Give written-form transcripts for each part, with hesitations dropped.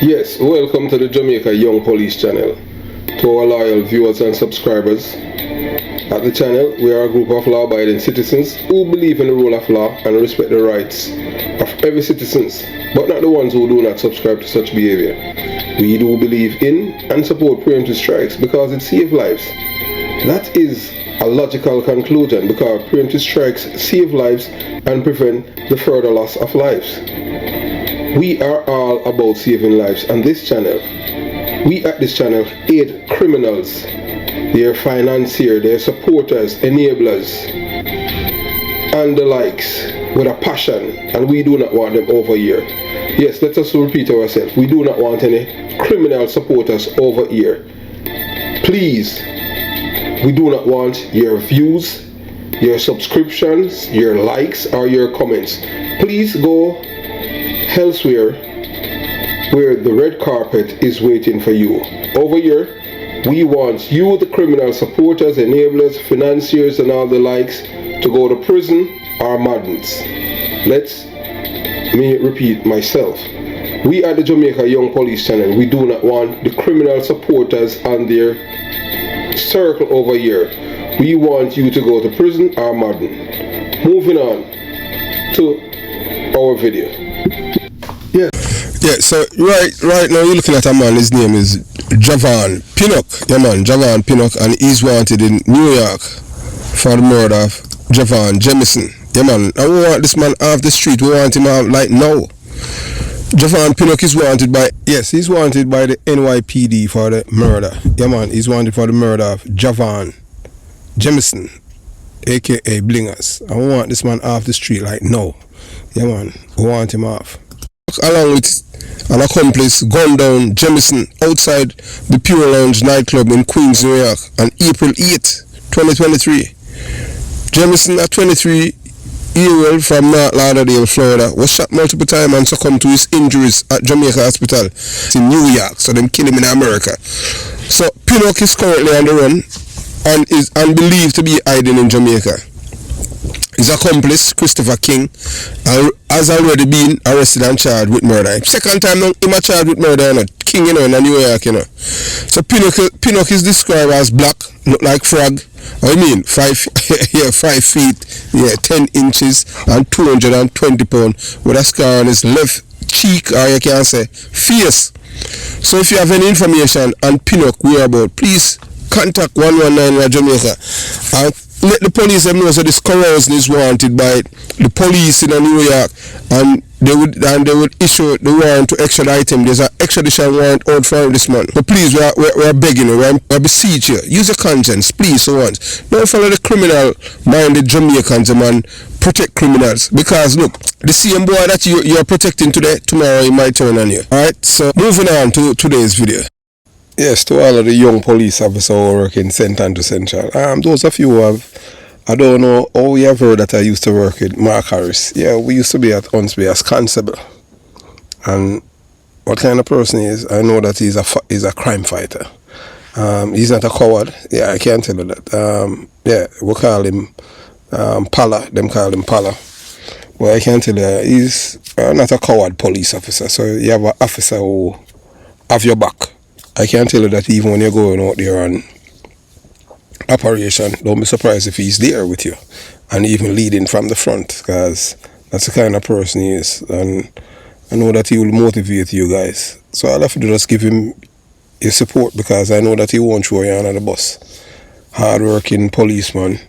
Yes, welcome to the Jamaica Young Police channel. To our loyal viewers and subscribers, at the channel we are a group of law-abiding citizens who believe in the rule of law and respect the rights of every citizen, but not the ones who do not subscribe to such behavior. We do believe in and support preemptive strikes because it saves lives. That is a logical conclusion because preemptive strikes save lives and prevent the further loss of lives. We are all about saving lives on this channel. We at this channel aid criminals, their financiers, their supporters, enablers, and the likes with a passion, and we do not want them over here. Yes, let us repeat ourselves. We do not want any criminal supporters over here. Please, we do not want your views, your subscriptions, your likes, or your comments. Please go elsewhere where the red carpet is waiting for you. Over here, we want you, the criminal supporters, enablers, financiers, and all the likes, to go to prison or madness. Let me repeat myself. We at the Jamaica Young Police channel, we do not want the criminal supporters and their circle over here. We want you to go to prison or madden. Moving on to our video. Yeah, so right now you're looking at a man, his name is Javon Pinnock. Yeah man, Javon Pinnock, and he's wanted in New York for the murder of Javon Jamison. Yeah man, and we want this man off the street, we want him out like now. Javon Pinnock is wanted by, yes, he's wanted by the NYPD for the murder. Yeah man, he's wanted for the murder of Javon Jamison, aka Blingers. And we want this man off the street like now. Yeah man, we want him off. Along with an accomplice gunned down Jamison outside the Pure Lounge nightclub in Queens, New York on April 8, 2023. Jamison, a 23-year-old from North Lauderdale, Florida, was shot multiple times and succumbed to his injuries at Jamaica Hospital in New York, so them kill him in America. So Pinnock is currently on the run and is believed to be hiding in Jamaica. His accomplice, Christopher King, has already been arrested and charged with murder. Second time now, him charged with murder, you know. King, you know, in New York, you know. So Pinnock is described as black, look like frog. I mean, 5 feet, 10 inches, and 220 pounds, with a scar on his left cheek, or you can say face. So if you have any information on Pinnock whereabouts, please contact 119 Jamaica and let the police know that this corrosion is wanted by the police in New York, and they would issue the warrant to extradite him. There's an extradition warrant out for this man. But please, we're begging you, we're beseeching you. Use your conscience, please, for once. Don't follow the criminal-minded Jamaicans, man. Protect criminals. Because, look, the same boy that you're protecting today, tomorrow he might turn on you. Alright, so moving on to today's video. Yes, to all of the young police officers who work in St. Andrew Central. Those of you who have, I don't know how you have heard that I used to work with Mark Harris. Yeah, we used to be at Hunsby as constable. And what kind of person he is, I know that he's a crime fighter. He's not a coward. Yeah, I can't tell you that. Yeah, we call him Pala. Them call him Pala. Well, I can't tell you, he's not a coward police officer. So you have an officer who have your back. I can tell you that even when you're going out there on operation, don't be surprised if he's there with you and even leading from the front, because that's the kind of person he is, and I know that he will motivate you guys. So I'll have to just give him your support, because I know that he won't throw you under the bus. Hard-working policeman.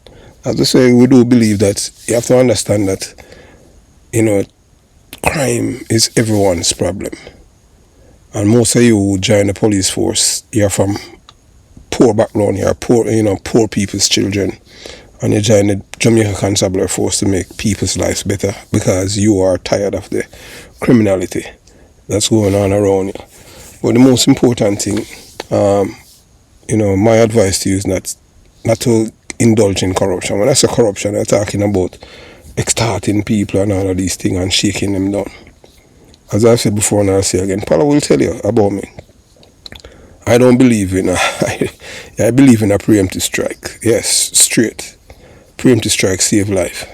As I say, we do believe that you have to understand that, you know, crime is everyone's problem. And most of you who join the police force, you're from poor background, you're poor people's children, and you join the Jamaica Constabulary Force to make people's lives better because you are tired of the criminality that's going on around you. But the most important thing, my advice to you is not to indulge in corruption. When I say corruption, I'm talking about extorting people and all of these things and shaking them down. As I said before, and I'll say again, Paula will tell you about me. I don't believe in I believe in a preemptive strike. Yes, straight. Preemptive strike save life.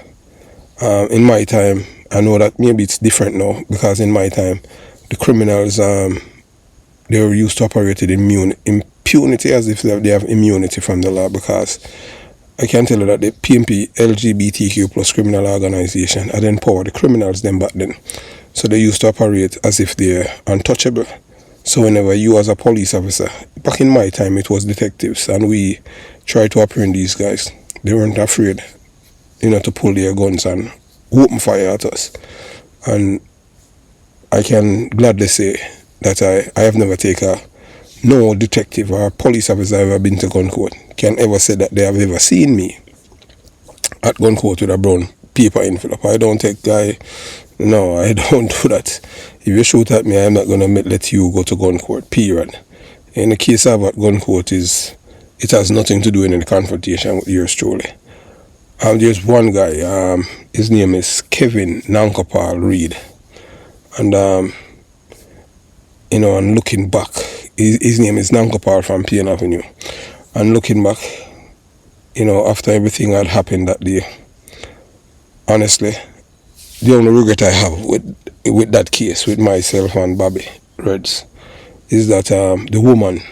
In my time, I know that maybe it's different now, because in my time, the criminals they were used to operate in impunity, as if they have immunity from the law, because I can tell you that the PMP LGBTQ plus criminal organization had empowered the criminals then back then. So they used to operate as if they're untouchable. So whenever you as a police officer, back in my time it was detectives, and we tried to apprehend these guys, they weren't afraid, to pull their guns and open fire at us. And I can gladly say that I have never taken no detective or police officer I've ever been to gun court can ever say that they have ever seen me at gun court with a brown paper envelope. I don't take guy. No, I don't do that. If you shoot at me, I'm not going to let you go to gun court, period. In the case of at gun court, it has nothing to do in any confrontation with yours truly. There's one guy, his name is Kevin Nankopal Reed. And, and looking back, his name is Nankopal from Payne Avenue. And looking back, after everything had happened that day, honestly, the only regret I have with that case, with myself and Bobby Reds, is that the woman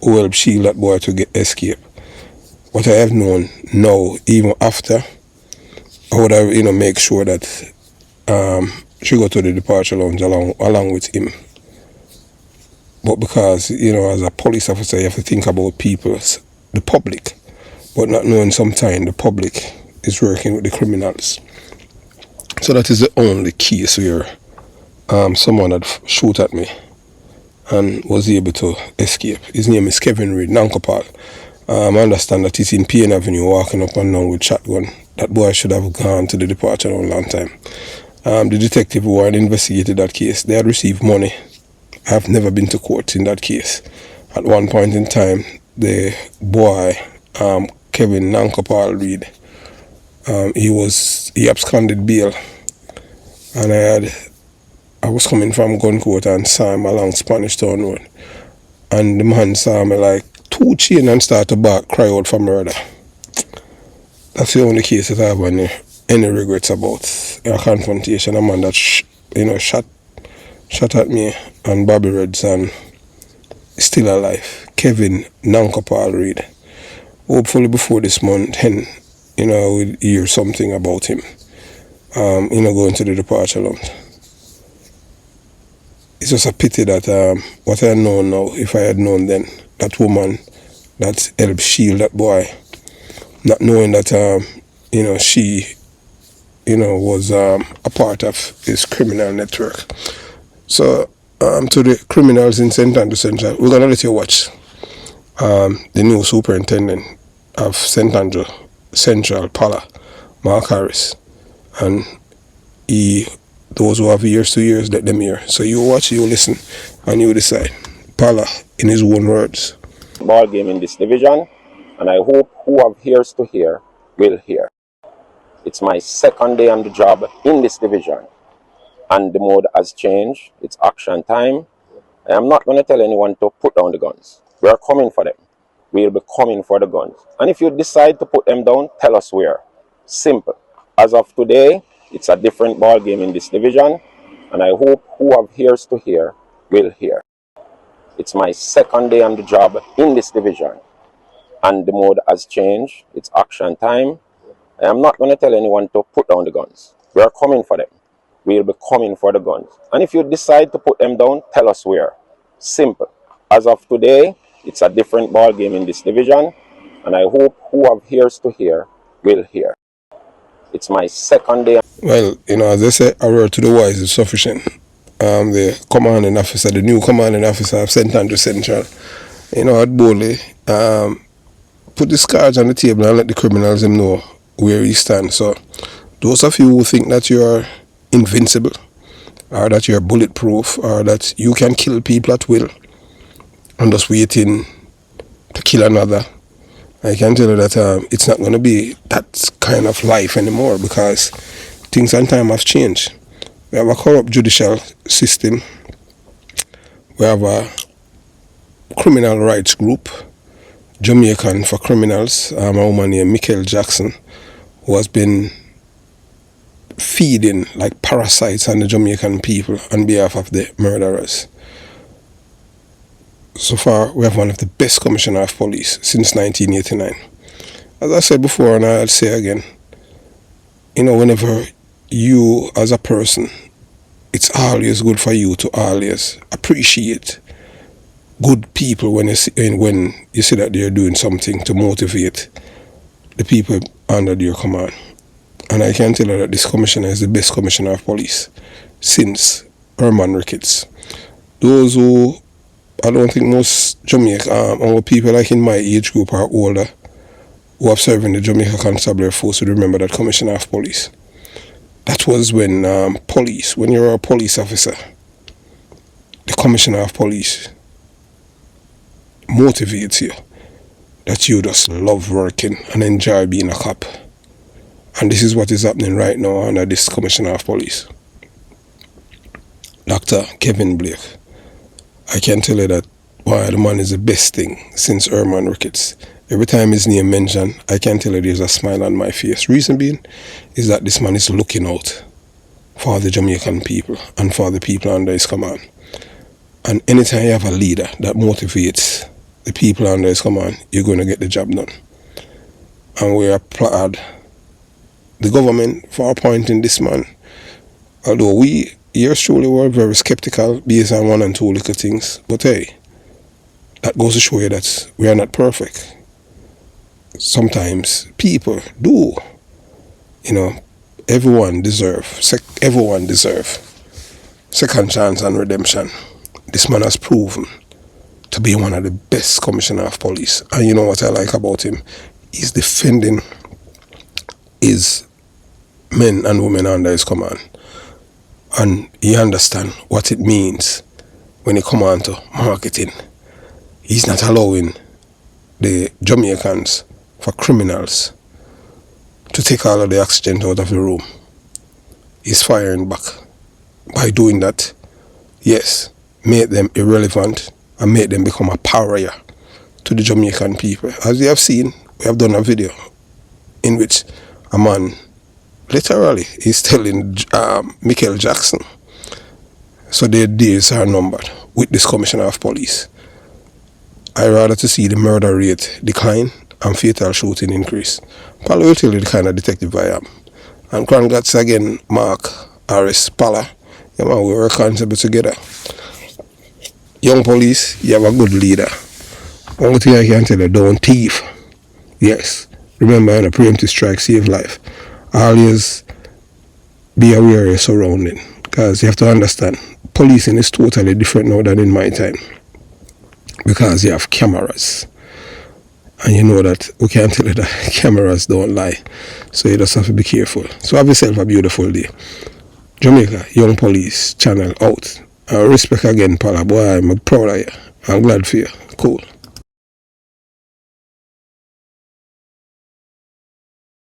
who helped shield that boy to escape, what I have known now, even after, I would have, make sure that she go to the departure lounge along with him. But because, as a police officer, you have to think about the public, but not knowing sometimes the public is working with the criminals. So that is the only case where someone had shoot at me and was able to escape. His name is Kevin Reed Nankopal. I understand that he's in Payne Avenue walking up and down with shotgun. That boy should have gone to the departure a long time. The detective who had investigated that case, they had received money. I have never been to court in that case. At one point in time, the boy, Kevin Nankopal Reed, he absconded bail, and I was coming from gun court and saw him along Spanish Town Road, and the man saw me like 2 chain and started to bark, cry out for murder. That's the only case that I have any regrets about. A confrontation, a man that shot at me and Bobby Reds and still alive. Kevin Nankopal Reed. Hopefully before this month, we'll hear something about him. Going to the departure lounge. It's just a pity that what I know now, if I had known then, that woman that helped shield that boy, not knowing that she was a part of his criminal network. So to the criminals in St. Andrew Central, we're gonna let you watch the new superintendent of St. Andrew Central, Pala, Mark Harris, and those who have ears to ears, let them hear. So you watch, you listen, and you decide. Pala, in his own words. Ball game in this division, and I hope who have ears to hear will hear. It's my second day on the job in this division, and the mode has changed. It's action time. I am not going to tell anyone to put down the guns. We are coming for them. We'll be coming for the guns. And if you decide to put them down, tell us where. Simple. As of today, it's a different ball game in this division, and I hope who have ears to hear will hear. It's my second day on the job in this division, and the mode has changed. It's action time. I am not going to tell anyone to put down the guns. We are coming for them. We'll be coming for the guns. And if you decide to put them down, tell us where. Simple. As of today, it's a different ball game in this division, and I hope who have ears to hear will hear. It's my second day. Well, as I say, a word to the wise is sufficient. The commanding officer, the new commanding officer of St. Andrew Central, had boldly put the cards on the table and let the criminals know where he stands. So those of you who think that you are invincible, or that you are bulletproof, or that you can kill people at will and just waiting to kill another, I can tell you that it's not going to be that kind of life anymore, because things and time have changed. We have a corrupt judicial system. We have a criminal rights group, Jamaican for Criminals, a woman named Michael Jackson, who has been feeding like parasites on the Jamaican people on behalf of the murderers. So far, we have one of the best commissioner of police since 1989. As I said before, and I'll say again, whenever you as a person, it's always good for you to always appreciate good people when you see that they're doing something to motivate the people under your command. And I can tell you that this commissioner is the best commissioner of police since Herman Ricketts. Those who, I don't think most Jamaica, or people like in my age group are older, who have served in the Jamaica Constabulary Force would remember that commissioner of police. That was when when you're a police officer, the commissioner of police motivates you that you just love working and enjoy being a cop. And this is what is happening right now under this commissioner of police, Dr. Kevin Blake. I can tell you that the man is the best thing since Herman Ricketts. Every time his name mentioned, I can tell you there's a smile on my face. Reason being is that this man is looking out for the Jamaican people and for the people under his command. And anytime you have a leader that motivates the people under his command, you're going to get the job done. And we applaud the government for appointing this man. Although we, yours truly, were very skeptical based on one and two little things. But hey, that goes to show you that we are not perfect. Sometimes people do. Everyone deserve second chance and redemption. This man has proven to be one of the best commissioner of police. And you know what I like about him? He's defending his men and women under his command. And he understands what it means when he come on to marketing. He's not allowing the Jamaicans for criminals to take all of the oxygen out of the room. He's firing back. By doing that, yes, make them irrelevant and make them become a pariah to the Jamaican people. As you have seen, we have done a video in which a man literally is telling Michael Jackson, so their days are numbered with this commissioner of police. I rather to see the murder rate decline and fatal shooting increase. Pala will tell you the kind of detective I am. And congrats again, Mark, Harris, Pala. Yeah, man, we were responsible together. Young police, you have a good leader. Only thing I can tell you, don't thief. Yes, remember, a preemptive strike save life. Always be aware of your surrounding, because you have to understand, policing is totally different now than in my time, because you have cameras, and you know that we can't tell you that cameras don't lie, so you just have to be careful. So have yourself a beautiful day. Jamaica Young Police channel out. And respect again, Pala. Boy, I'm proud of you. I'm glad for you. Cool.